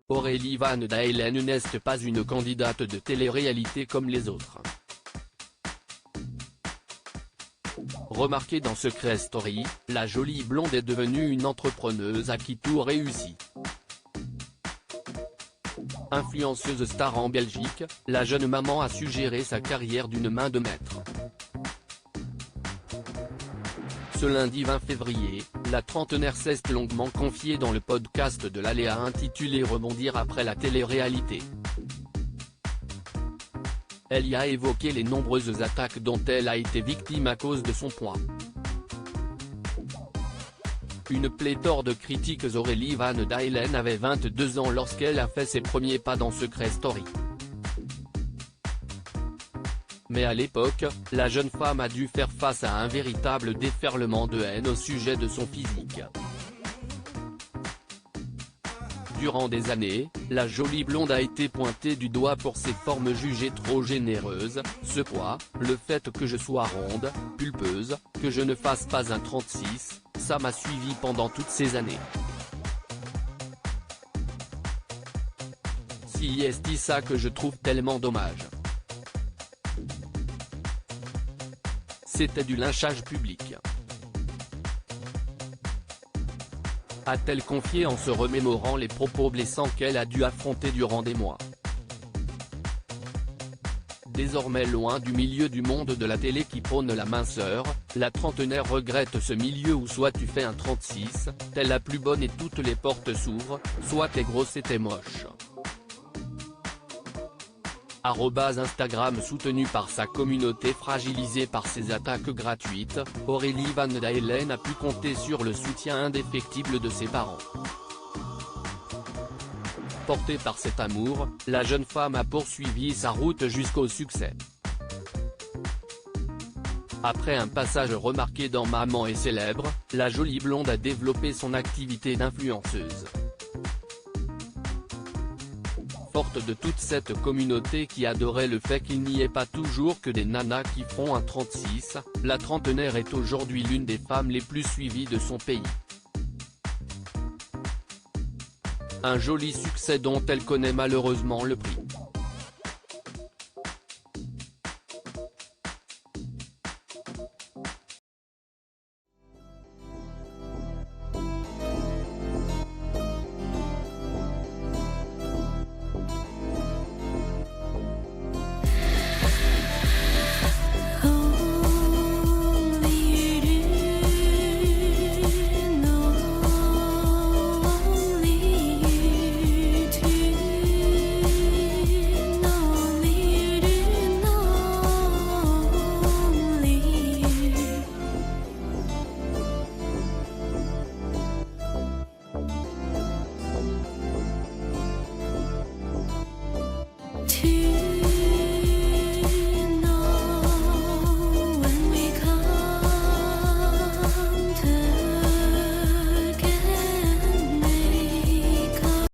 Aurélie Van Daelen n'est pas une candidate de télé-réalité comme les autres. Remarquée dans Secret Story, la jolie blonde est devenue une entrepreneuse à qui tout réussit. Influenceuse star en Belgique, la jeune maman a su gérer sa carrière d'une main de maître. Ce lundi 20 février, la trentenaire s'est longuement confiée dans le podcast de l'Aléa intitulé Rebondir après la télé-réalité. Elle y a évoqué les nombreuses attaques dont elle a été victime à cause de son poids. Une pléthore de critiques. Aurélie Van Daelen avait 22 ans lorsqu'elle a fait ses premiers pas dans Secret Story. Mais à l'époque, la jeune femme a dû faire face à un véritable déferlement de haine au sujet de son physique. Durant des années, la jolie blonde a été pointée du doigt pour ses formes jugées trop généreuses, ce poids, le fait que je sois ronde, pulpeuse, que je ne fasse pas un 36, ça m'a suivi pendant toutes ces années. C'est ça que je trouve tellement dommage. C'était du lynchage public. A-t-elle confié en se remémorant les propos blessants qu'elle a dû affronter durant des mois. Désormais loin du milieu du monde de la télé qui prône la minceur, la trentenaire regrette ce milieu où soit tu fais un 36, t'es la plus bonne et toutes les portes s'ouvrent, soit t'es grosse et t'es moche. Instagram soutenu par sa communauté fragilisée par ses attaques gratuites, Aurélie Van Daelen a pu compter sur le soutien indéfectible de ses parents. Portée par cet amour, la jeune femme a poursuivi sa route jusqu'au succès. Après un passage remarqué dans Maman est célèbre, la jolie blonde a développé son activité d'influenceuse. Forte de toute cette communauté qui adorait le fait qu'il n'y ait pas toujours que des nanas qui font un 36, la trentenaire est aujourd'hui l'une des femmes les plus suivies de son pays. Un joli succès dont elle connaît malheureusement le prix.